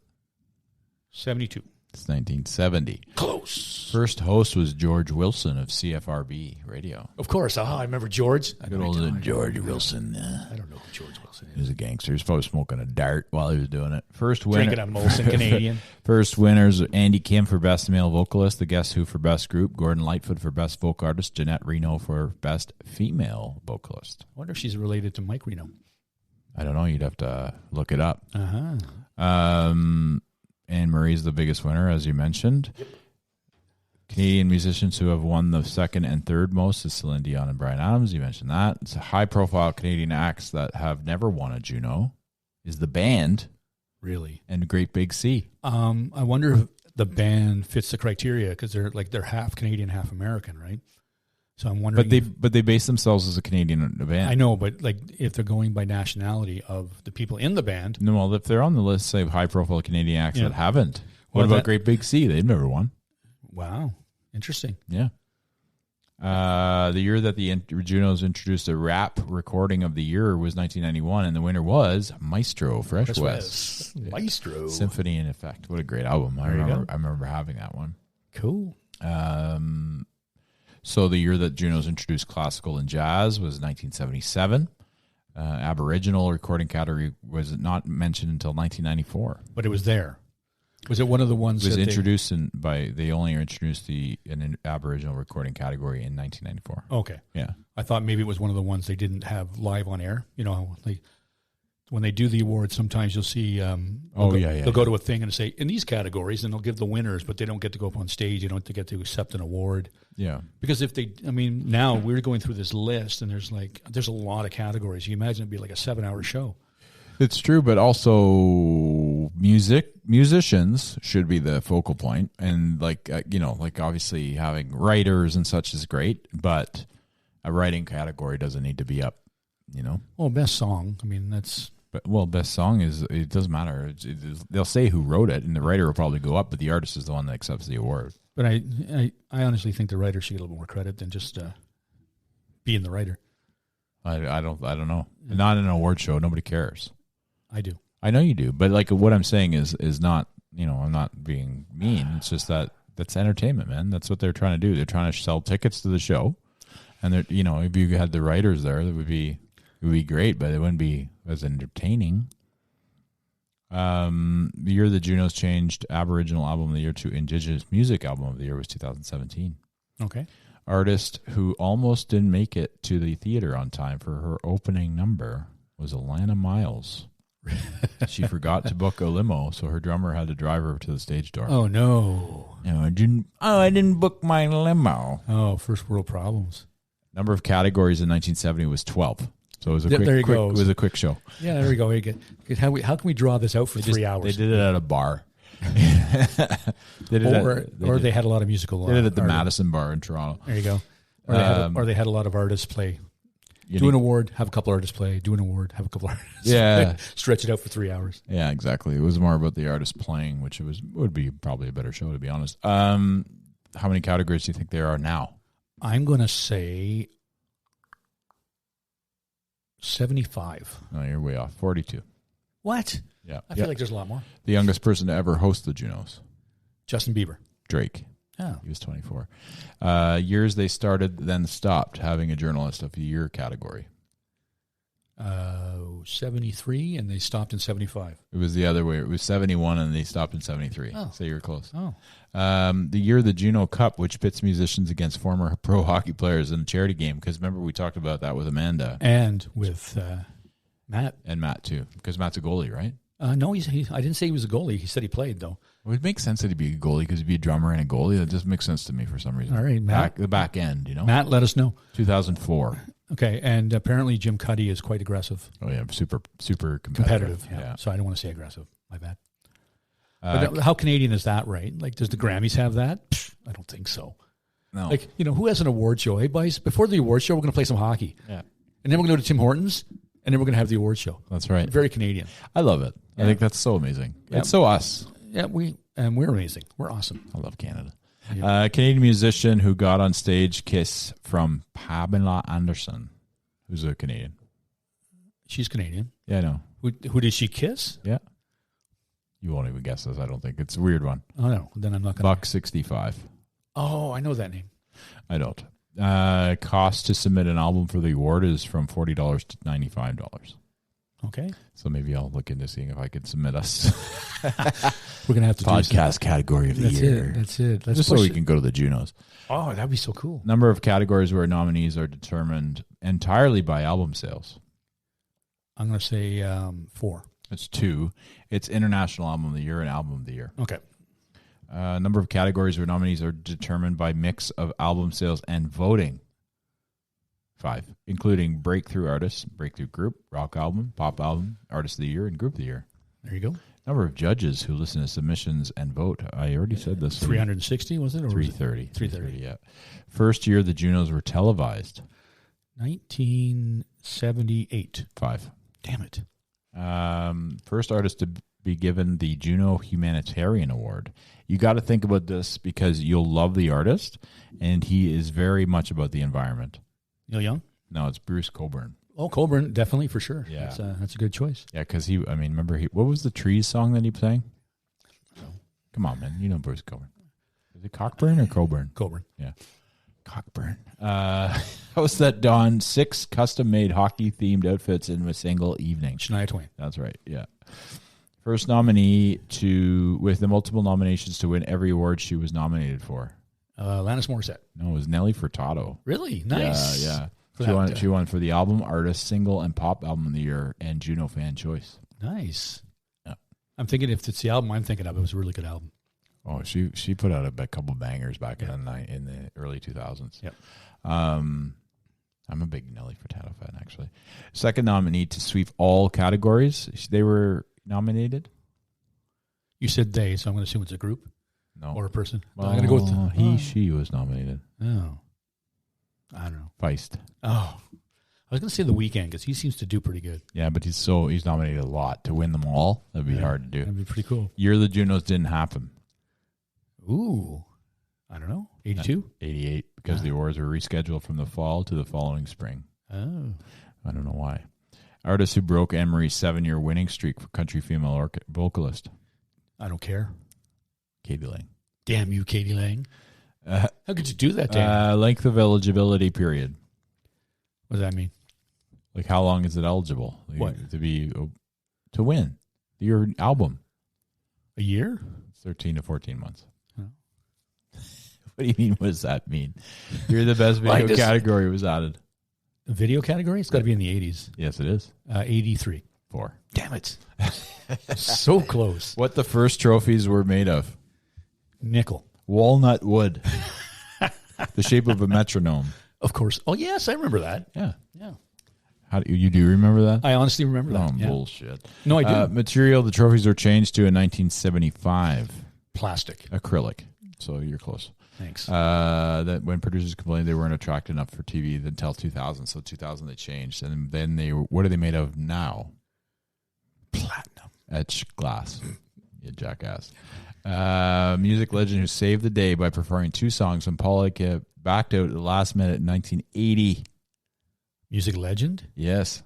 72. It's 1970. Close. First host was George Wilson of CFRB Radio. Of course. I remember George. Good old George Wilson. I don't know who George Wilson He is. was a gangster. He was probably smoking a dart while he was doing it. First winner. Drinking a Molson Canadian. First winners, Andy Kim for Best Male Vocalist, The Guess Who for Best Group, Gordon Lightfoot for Best Folk Artist, Jeanette Reno for Best Female Vocalist. I wonder if she's related to Mike Reno. I don't know. You'd have to look it up. Uh-huh. Anne Marie's the biggest winner, as you mentioned. Yep. Canadian musicians who have won the second and third most is Celine Dion and Bryan Adams. You mentioned that. It's a high-profile Canadian acts that have never won a Juno is the band. Really? And Great Big Sea. I wonder if the band fits the criteria because they're half Canadian, half American, right? So I'm wondering. But they base themselves as a Canadian band. I know, but like if they're going by nationality of the people in the band. No, well, if they're on the list, say high-profile Canadian acts that haven't. What about Great Big Sea? They've never won. Wow, interesting. Yeah. The year that the Junos introduced a rap recording of the year was 1991, and the winner was Maestro, Fresh West. Maestro. Symphony in Effect. What a great album. I remember having that one. Cool. So the year that Junos introduced classical and jazz was 1977. Aboriginal recording category was not mentioned until 1994. But it was there. Was it one of the ones it was introduced they only introduced an Aboriginal recording category in 1994. Okay. Yeah. I thought maybe it was one of the ones they didn't have live on air. You know, when they do the awards, sometimes you'll see they'll go to a thing and say, in these categories, and they'll give the winners, but they don't get to go up on stage. You don't get to accept an award. Yeah. Because now we're going through this list, and there's a lot of categories. You imagine it'd be like a 7-hour show. It's true, but also musicians should be the focal point, and obviously having writers and such is great, but a writing category doesn't need to be up. Well, best song. That's. Best song it doesn't matter. They'll say who wrote it, and the writer will probably go up, but the artist is the one that accepts the award. But I honestly think the writer should get a little more credit than just being the writer. I don't know. Not in an award show. Nobody cares. I do. I know you do, but what I'm saying is not. I'm not being mean. It's just that's entertainment, man. That's what they're trying to do. They're trying to sell tickets to the show, and if you had the writers there, it would be great, but it wouldn't be as entertaining. The year the Junos changed Aboriginal Album of the Year to Indigenous Music Album of the Year was 2017. Okay. Artist who almost didn't make it to the theater on time for her opening number was Alana Miles. She forgot to book a limo, so her drummer had to drive her to the stage door. Oh no! No, I didn't book my limo. Oh, first world problems. Number of categories in 1970 was 12. So it was a quick show. Yeah, there we go. How can we draw this out for 3 hours? They did it at a bar. They did they had a lot of musical. They did it at the Madison Bar in Toronto. There you go. Or they had a lot of artists play. Do an award, have a couple artists play. Do an award, have a couple artists. Yeah, stretch it out for 3 hours. Yeah, exactly. It was more about the artist playing, which would be probably a better show, to be honest. How many categories do you think there are now? I'm going to say 75. No, you're way off. 42. What? Yeah, I feel like there's a lot more. The youngest person to ever host the Junos, Justin Bieber. Drake. Oh. He was 24. Years they started, then stopped having a Journalist of the Year category. 73, and they stopped in 75. It was the other way. It was 71, and they stopped in 73. Oh. So you're close. Oh. The year of the Juno Cup, which pits musicians against former pro hockey players in a charity game. Because remember, we talked about that with Amanda. And with Matt. And Matt, too. Because Matt's a goalie, right? No, I didn't say he was a goalie. He said he played, though. Well, it makes sense that he'd be a goalie because he'd be a drummer and a goalie. That just makes sense to me for some reason. All right, Matt. The back end, you know? Matt, let us know. 2004. Okay, and apparently Jim Cuddy is quite aggressive. Oh, yeah, super competitive. Yeah. So I don't want to say aggressive. My bad. But how Canadian is that, right? Like, does the Grammys have that? Pfft, I don't think so. No. Like, who has an award show? Hey, boys, before the award show, we're going to play some hockey. Yeah. And then we're going to go to Tim Hortons, and then we're going to have the award show. That's right. Very Canadian. I love it. Yeah. I think that's so amazing. Yeah. It's so us. Yeah, we're amazing. We're awesome. I love Canada. Yeah. Canadian musician who got on stage Kiss from Pamela Anderson, who's a Canadian. She's Canadian. Yeah, I know. Who did she kiss? Yeah. You won't even guess this, I don't think. It's a weird one. Oh, no. Then I'm not going to. $1.65. Oh, I know that name. I don't. Cost to submit an album for the award is from $40 to $95. Okay. So maybe I'll look into seeing if I could submit us. We're going to have to podcast category of the year. That's it. Let's just so we can go to the Junos. Oh, that'd be so cool. Number of categories where nominees are determined entirely by album sales. I'm going to say 4. It's 2. It's International Album of the Year and Album of the Year. Okay. Number of categories where nominees are determined by mix of album sales and voting. 5, including Breakthrough Artist, Breakthrough Group, Rock Album, Pop Album, Artist of the Year, and Group of the Year. There you go. Number of judges who listen to submissions and vote. I already said this. 360, was it? Or 330. 330, yeah. First year the Junos were televised. 1978. 5. Damn it. First artist to be given the Juno Humanitarian Award. You got to think about this because you'll love the artist, and he is very much about the environment. Neil Young? No, it's Bruce Cockburn. Oh, Cockburn, definitely, for sure. Yeah. That's a good choice. Yeah, because remember, what was the Trees song that he sang? No. Come on, man. You know Bruce Cockburn. Is it Cockburn or Cockburn? Cockburn. Yeah. Cockburn. Host that donned 6 custom-made hockey-themed outfits in a single evening. Shania Twain. That's right, yeah. First nominee with the multiple nominations to win every award she was nominated for. Alanis Morissette. No, it was Nelly Furtado. Really? Nice. Yeah. She won for the album, artist, single, and pop album of the year, and Juno Fan Choice. Nice. Yeah. I'm thinking if it's the album I'm thinking of, it was a really good album. Oh, she put out a couple bangers back in the early 2000s. Yep. I'm a big Nelly Furtado fan, actually. Second nominee to sweep all categories. They were nominated. You said they, so I'm going to assume it's a group. No. Or a person. Well, I'm going to go with she was nominated. Oh. I don't know. Feist. Oh. I was going to say The Weeknd because he seems to do pretty good. Yeah, but he's nominated a lot. To win them all, that'd be hard to do. That'd be pretty cool. Year the Junos didn't happen. Ooh. I don't know. 82? 88, because the awards were rescheduled from the fall to the following spring. Oh. I don't know why. Artist who broke Anne-Marie's 7-year winning streak for country female vocalist. I don't care. Katie Lang. Damn you, Katie Lang. How could you do that, Dan? Length of eligibility period. What does that mean? Like, how long is it eligible? What? To win your album? A year? 13 to 14 months. Oh. What do you mean? What does that mean? You're the best video category was added. Video category? It's got to be in the 80s. Yes, it is. 83. 4. Damn it. So close. What the first trophies were made of? Nickel. Walnut wood. The shape of a metronome. Of course. Oh, yes, I remember that. Yeah. Yeah. How do you remember that? I honestly remember that. Oh, bullshit. No, I do. Material the trophies were changed to in 1975. Plastic. Acrylic. So you're close. Thanks. That when producers complained they weren't attractive enough for TV until 2000. So 2000 they changed, and then what are they made of now? Platinum. Etched glass. You jackass. Music legend who saved the day by performing 2 songs when Pollock backed out at the last minute in 1980. Music legend? Yes.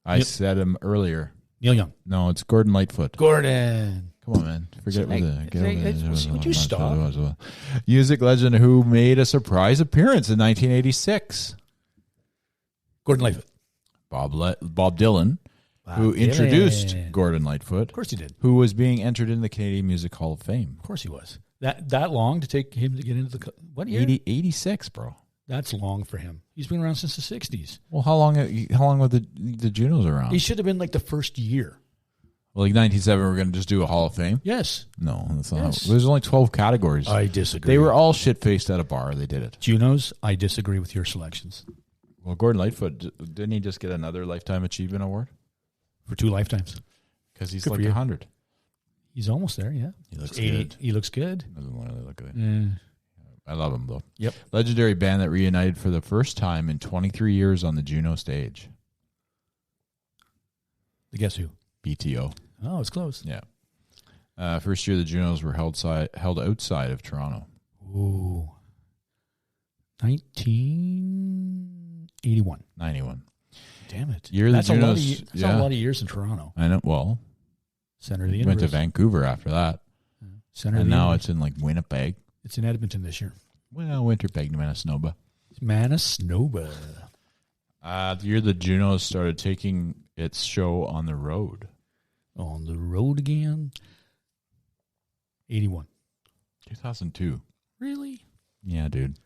I said him earlier. Neil Young. No, it's Gordon Lightfoot. Gordon. Come on, man. Forget Would you stop? Music legend who made a surprise appearance in 1986. Gordon Lightfoot. Bob Dylan, who introduced Gordon Lightfoot. Of course he did. Who was being entered in the Canadian Music Hall of Fame. Of course he was. That long to take him to get into the... What year? 86, bro. That's long for him. He's been around since the 60s. Well, how long were the Junos around? He should have been like the first year. Well, like 97, we're going to just do a Hall of Fame? Yes. No, that's not. There's only 12 categories. I disagree. They were all shit-faced at a bar. They did it. Junos, I disagree with your selections. Well, Gordon Lightfoot, didn't he just get another Lifetime Achievement Award? For 2 lifetimes. Because he's like 100. He's almost there, yeah. He looks good. He looks good. Doesn't really look good. Yeah. I love him, though. Yep. Legendary band that reunited for the first time in 23 years on the Juno stage. Guess who? BTO. Oh, it's close. Yeah. First year the Junos were held outside of Toronto. Ooh. 1981. 91. Damn it. That's a lot of years in Toronto. I know. Well, Center of the universe. Went to Vancouver after that. Center of and the now universe. it's in like Winnipeg. It's in Edmonton this year. Well, Winnipeg, Manitoba. Manitoba. The year the Junos started taking its show on the road. On the road again. 81. 2002. Really? Yeah, dude.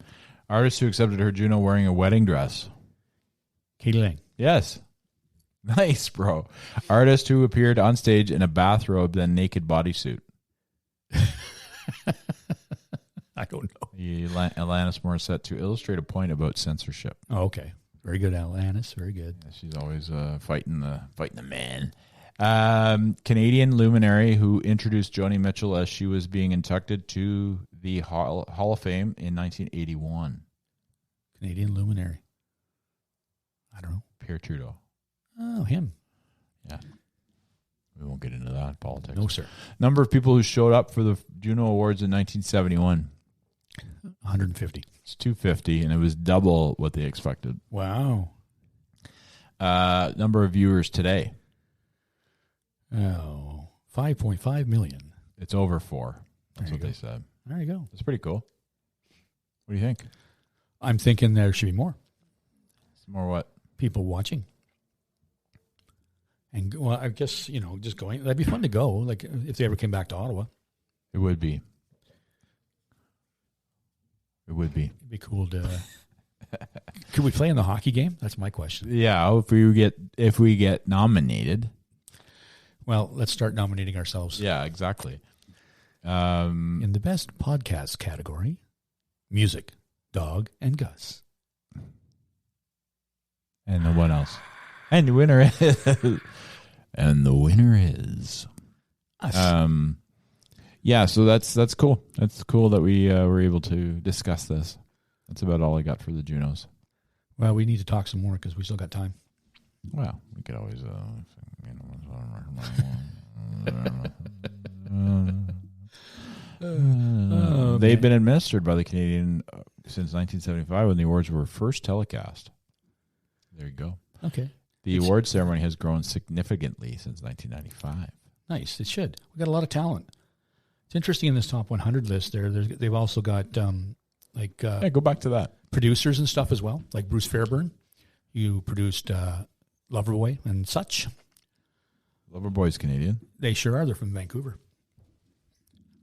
Artist who accepted her Juno wearing a wedding dress. Katie Lang. Yes. Nice, bro. Artist who appeared on stage in a bathrobe, then naked bodysuit. I don't know. Alanis Morissette to illustrate a point about censorship. Oh, okay. Very good, Alanis. Very good. Yeah, she's always fighting the man. Canadian luminary who introduced Joni Mitchell as she was being inducted to the Hall of Fame in 1981. Canadian luminary. I don't know. Pierre Trudeau. Oh, him. Yeah. We won't get into that politics. No, sir. Number of people who showed up for the Juno Awards in 1971. 150. It's 250, and it was double what they expected. Wow. Number of viewers today. Oh, 5.5 million. It's over 4. That's what they said. There you go. That's pretty cool. What do you think? I'm thinking there should be more. More what? People watching. And, well, I guess, just going. That'd be fun to go, like, if they ever came back to Ottawa. It would be. It would be. It'd be cool to... Could we play in the hockey game? That's my question. Yeah, if we get nominated. Well, let's start nominating ourselves. Yeah, exactly. In the best podcast category, music, Dawg and Gus. And the one else. And the winner is... And the winner is us. Yeah, so that's cool. That's cool that we were able to discuss this. That's about all I got for the Junos. Well, we need to talk some more because we still got time. Well, we could always, they've been administered by the Canadian since 1975 when the awards were first telecast. There you go. Okay. The award ceremony has grown significantly since 1995. Nice. It should. We got a lot of talent. It's interesting in this top 100 list. They've also got go back to that. Producers and stuff as well, like Bruce Fairbairn. You produced Loverboy and such. Loverboy's Canadian. They sure are. They're from Vancouver.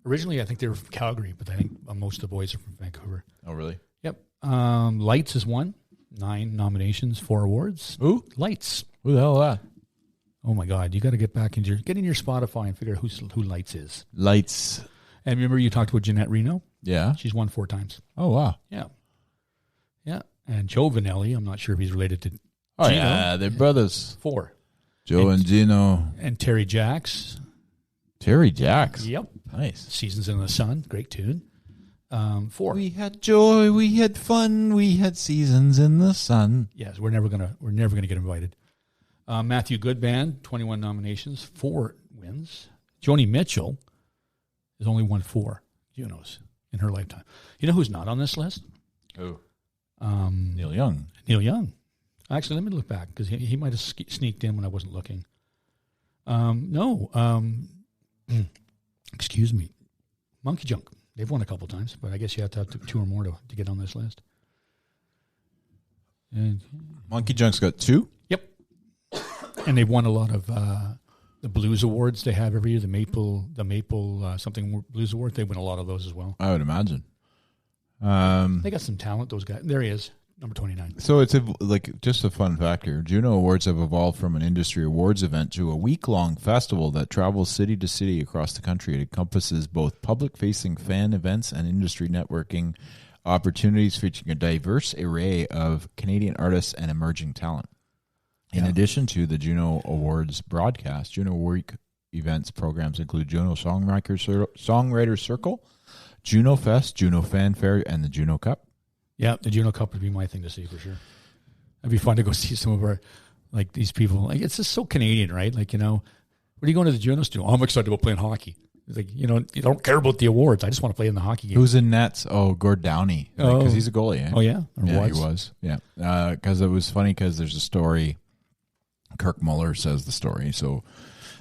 Originally, I think they were from Calgary, but I think most of the boys are from Vancouver. Oh, really? Yep. Lights is one. 9 nominations, 4 awards. Who? Lights. Who the hell is that? Oh my God! You got to get back into your Spotify and figure out who Lights is. Lights. And remember, you talked about Jeanette Reno. Yeah, she's won 4 times. Oh wow. Yeah. And Joe Vanelli. I'm not sure if he's related to. Oh Gino. Yeah, they're brothers. 4. Joe and Gino. And Terry Jacks. Terry Jacks. Yep. Nice. Seasons in the Sun, great tune. 4. We had joy, we had fun, we had seasons in the sun. Yes, we're never gonna get invited. Matthew Good Band, 21 nominations, 4 wins. Joni Mitchell has only won 4 Junos in her lifetime. You know who's not on this list? Oh, Neil Young. Neil Young. Actually, let me look back because he might have sneaked in when I wasn't looking. No. Excuse me. Monkey Junk. They've won a couple times, but I guess you have to have 2 or more to get on this list. And, Monkey Junk's got 2? Yep. And they've won a lot of the blues awards they have every year. The Maple something Blues Award. They win a lot of those as well. I would imagine. They got some talent, those guys. There he is, number 29. So it's just a fun fact here. Juno Awards have evolved from an industry awards event to a week-long festival that travels city to city across the country. It encompasses both public-facing fan events and industry networking opportunities featuring a diverse array of Canadian artists and emerging talent. In addition to the Juno Awards broadcast, Juno Week events programs include Juno Songwriter Circle, Juno Fest, Juno Fanfare, and the Juno Cup. Yeah, the Juno Cup would be my thing to see for sure. It'd be fun to go see some of our, these people. Like, it's just so Canadian, right? Like, what are you going to the Junos to do? Oh, I'm excited about playing hockey. It's like, you don't care about the awards. I just want to play in the hockey game. Who's in nets? Oh, Gord Downey. Because he's a goalie, eh? Oh, yeah? He was. Yeah. Because it was funny because there's a story. Kirk Muller says the story. So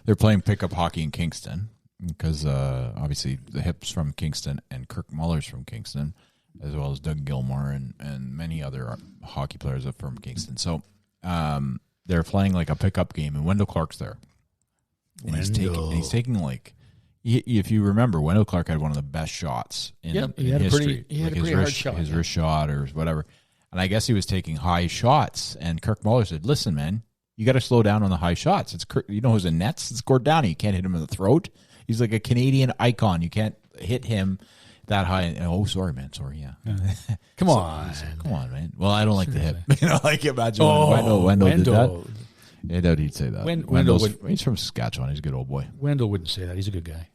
they're playing pickup hockey in Kingston because obviously the Hip's from Kingston and Kirk Muller's from Kingston, as well as Doug Gilmour and many other hockey players are from Kingston. So they're playing like a pickup game, and Wendell Clark's there. And he's taking if you remember, Wendell Clark had one of the best shots in history. He had a pretty hard shot. His wrist shot or whatever. And I guess he was taking high shots, and Kirk Muller said, listen, man, you got to slow down on the high shots. It's who's in nets? It's Gord Downey. You can't hit him in the throat. He's like a Canadian icon. You can't hit him that high. And, oh, sorry, man. Sorry, yeah. Come on, man. Well, I don't like the hip. Imagine Wendell did that. I doubt he'd say that. He's from Saskatchewan. He's a good old boy. Wendell wouldn't say that. He's a good guy.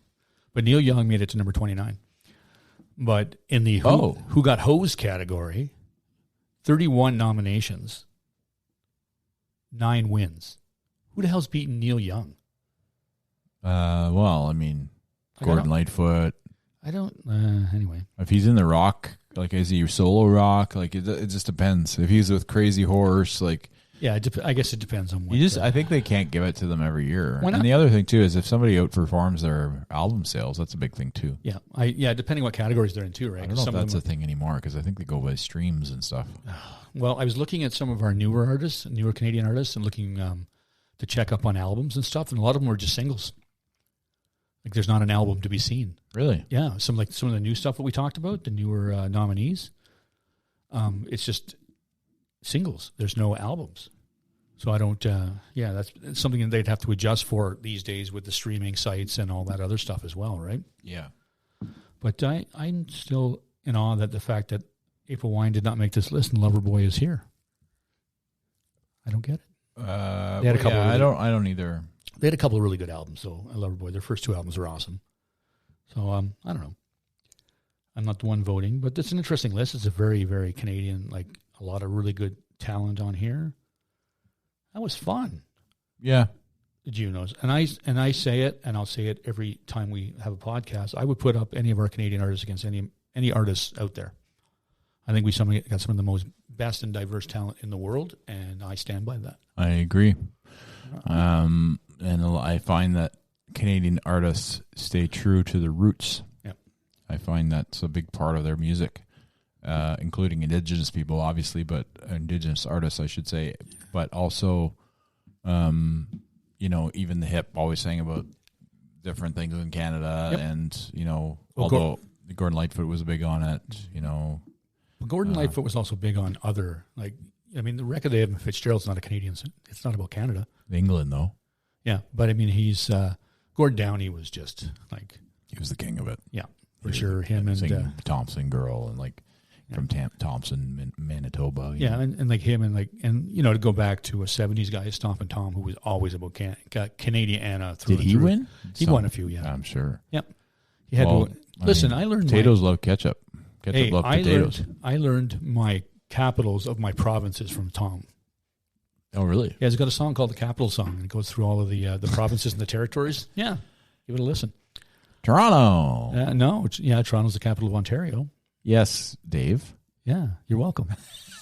But Neil Young made it to number 29. But in the who got hosed category, 31 nominations, 9 wins. Who the hell's beating Neil Young? Gordon Lightfoot. I don't. Anyway, if he's in the rock, is he solo rock? It just depends. If he's with Crazy Horse, yeah, I guess it depends on what. I think they can't give it to them every year. Why not? And the other thing too is if somebody outperforms their album sales, that's a big thing too. Yeah, depending what categories they're in too, right? I don't know if that's a thing anymore because I think they go by streams and stuff. Well, I was looking at some of our newer Canadian artists, and looking to check up on albums and stuff, and a lot of them were just singles. There's not an album to be seen. Really? Yeah, some of the new stuff that we talked about, the newer nominees. It's just singles. There's no albums. So I don't. That's something that they'd have to adjust for these days with the streaming sites and all that other stuff as well, right? Yeah. But I'm still in awe that the fact that April Wine did not make this list and Loverboy is here. I don't get it. They had a couple. I don't either. They had a couple of really good albums, though. Loverboy, their first 2 albums were awesome. So I don't know. I'm not the one voting, but it's an interesting list. It's a very, very Canadian. A lot of really good talent on here. That was fun. Yeah. The Junos. And I say it, and I'll say it every time we have a podcast. I would put up any of our Canadian artists against any artists out there. I think we got some of the most best and diverse talent in the world, and I stand by that. I agree. And I find that Canadian artists stay true to the roots. Yep. I find that's a big part of their music, including Indigenous people, obviously, but Indigenous artists, I should say, but also, even the hip always saying about different things in Canada, yep. And although Gordon Lightfoot was big on it, But Gordon Lightfoot was also big on other, the record they have in Fitzgerald's not a Canadian. It's not about Canada. England, though. Yeah, but he's Gord Downey was just he was the king of it. Yeah, for sure. Him and Thompson Girl and from Thompson, Manitoba. Yeah, and like him, and you know, to go back to a '70s guy, Stompin' Tom, who was always about Canadiana through. Did he win? He won a few. Yeah, I'm sure. Yep. He had to. Listen, I learned potatoes love ketchup. Ketchup love potatoes. I learned my capitals of my provinces from Tom. Oh, really? Yeah, he's got a song called the Capital Song, and it goes through all of the provinces and the territories. Yeah, give it a listen. Toronto. No, Toronto's the capital of Ontario. Yes, Dave. Yeah, you're welcome.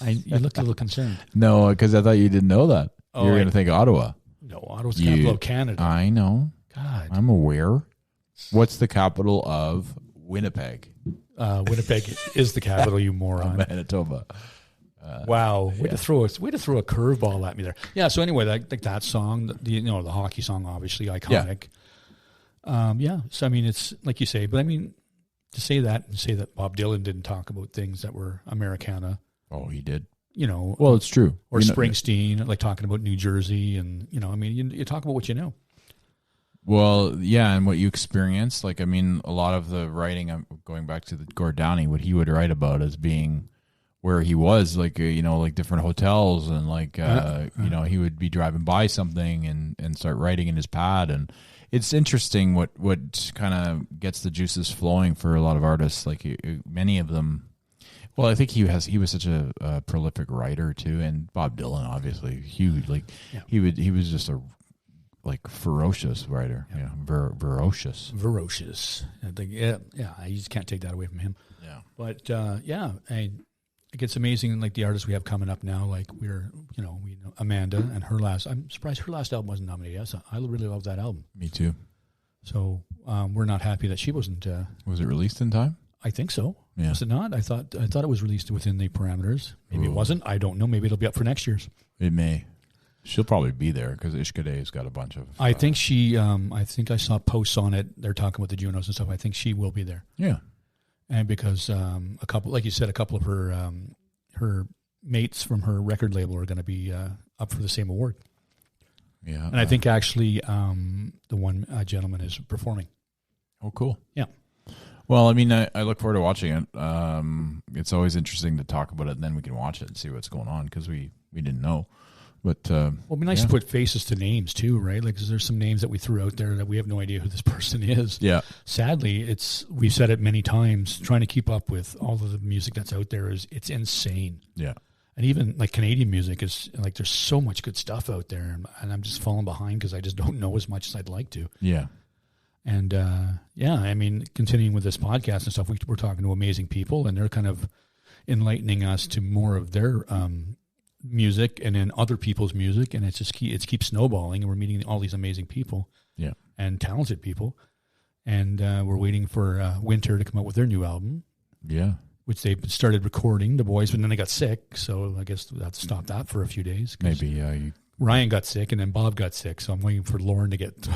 You looked a little concerned. No, because I thought you didn't know that. You were going to think Ottawa. No, Ottawa's the capital of Canada. I know. God. I'm aware. What's the capital of Winnipeg? Winnipeg is the capital, you moron. Manitoba. Wow, way to throw a curveball at me there. Yeah. So anyway, like that song, the hockey song, obviously iconic. Yeah. So I mean, it's like you say, but I mean, to say that Bob Dylan didn't talk about things that were Americana. Oh, he did. You know. Well, it's true. Or Springsteen, like talking about New Jersey, and I mean, you talk about what you know. Well, yeah, and what you experience. Like, I mean, a lot of the writing, I'm going back to the Gord Downie, what he would write about as being where he was, like, like different hotels, and like, he would be driving by something and start writing in his pad. And it's interesting what kind of gets the juices flowing for a lot of artists. Like many of them, well, I think he was such a prolific writer too. And Bob Dylan, obviously huge, like he was just a ferocious writer. Yeah. Ferocious. I think, you just can't take that away from him. Yeah. But, it's amazing, like the artists we have coming up now, like we know Amanda and I'm surprised her last album wasn't nominated. Yes, I really love that album. Me too. So we're not happy that she wasn't. Was it released in time? I think so. Yeah. Was it not? I thought it was released within the parameters. Maybe it wasn't. I don't know. Maybe it'll be up for next year's. It may. She'll probably be there because Ishkade's got a bunch of. I think she. I think I saw posts on it. They're talking about the Junos and stuff. I think she will be there. Yeah. And because a couple, like you said, a couple of her mates from her record label are going to be up for the same award. Yeah. And I think actually the one gentleman is performing. Oh, cool. Yeah. Well, I mean, I look forward to watching it. It's always interesting to talk about it, and then we can watch it and see what's going on because we didn't know. But it'd be nice to put faces to names too, right? Like, cause there's some names that we threw out there that we have no idea who this person is. Yeah. Sadly, we've said it many times. Trying to keep up with all of the music that's out there it's insane. Yeah. And even like Canadian music is like there's so much good stuff out there, and I'm just falling behind because I just don't know as much as I'd like to. Yeah. And I mean, continuing with this podcast and stuff, we're talking to amazing people, and they're kind of enlightening us to more of their music and then other people's music, and it keeps snowballing, and we're meeting all these amazing people, and talented people, and we're waiting for Winter to come out with their new album, which they started recording, the boys, but then they got sick, so I guess we'll have to stop that for a few days. Maybe Ryan got sick, and then Bob got sick, so I'm waiting for Lauren to get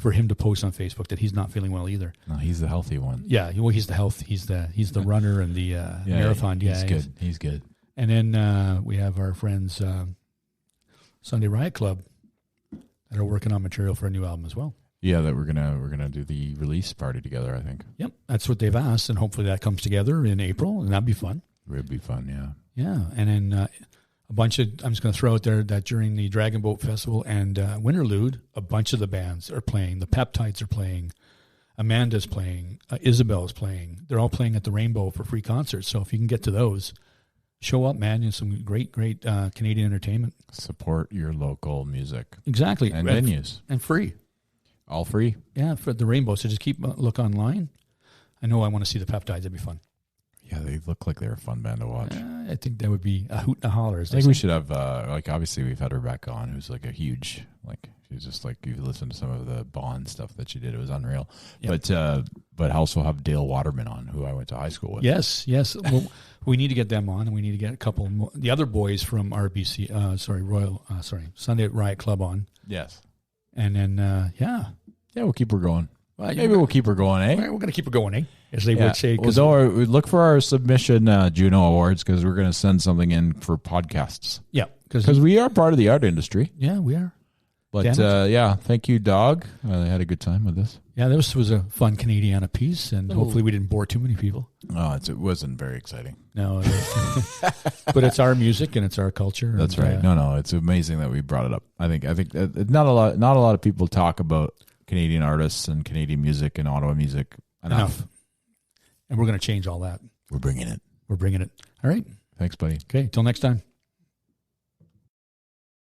for him to post on Facebook that he's not feeling well either. No, he's the healthy one. Yeah, well, he's the runner and the marathon. He's good. And then we have our friends Sunday Riot Club that are working on material for a new album as well. Yeah, that we're gonna do the release party together, I think. Yep, that's what they've asked, and hopefully that comes together in April, and that'd be fun. It would be fun, yeah. Yeah, and then a bunch of, I'm just going to throw out there that during the Dragon Boat Festival and Winterlude, a bunch of the bands are playing. The Peptides are playing. Amanda's playing. Isabel's playing. They're all playing at the Rainbow for free concerts. So if you can get to those, show up, man. It's some great Canadian entertainment. Support your local music. Exactly. And venues. And free. All free. Yeah, for the Rainbow. So just keep look online. I know I want to see the Peptides. That'd be fun. Yeah, they look like they're a fun band to watch. I think that would be a hoot and a holler. I think we should have, obviously we've had Rebecca on, who's like a huge, she's just like, you listen to some of the Bond stuff that she did, it was unreal. Yep. But also have Dale Waterman on, who I went to high school with. Yes. Well, we need to get them on, and we need to get a couple more, the other boys from RBC, Sunday Riot Club on. Yes. And then, we'll keep her going. Well, maybe we'll keep her going, eh? We're going to keep her going, eh? As they would say. Well, look for our submission JUNO Awards, because we're going to send something in for podcasts. Yeah. Because we are part of the art industry. Yeah, we are. But yeah, thank you, Dawg. I had a good time with this. Yeah, this was a fun Canadiana piece, and hopefully we didn't bore too many people. Oh, it wasn't very exciting. No, but it's our music and it's our culture. That's right. No, it's amazing that we brought it up. I think not a lot of people talk about Canadian artists and Canadian music and Ottawa music enough. And we're going to change all that. We're bringing it. All right. Thanks, buddy. Okay. Till next time.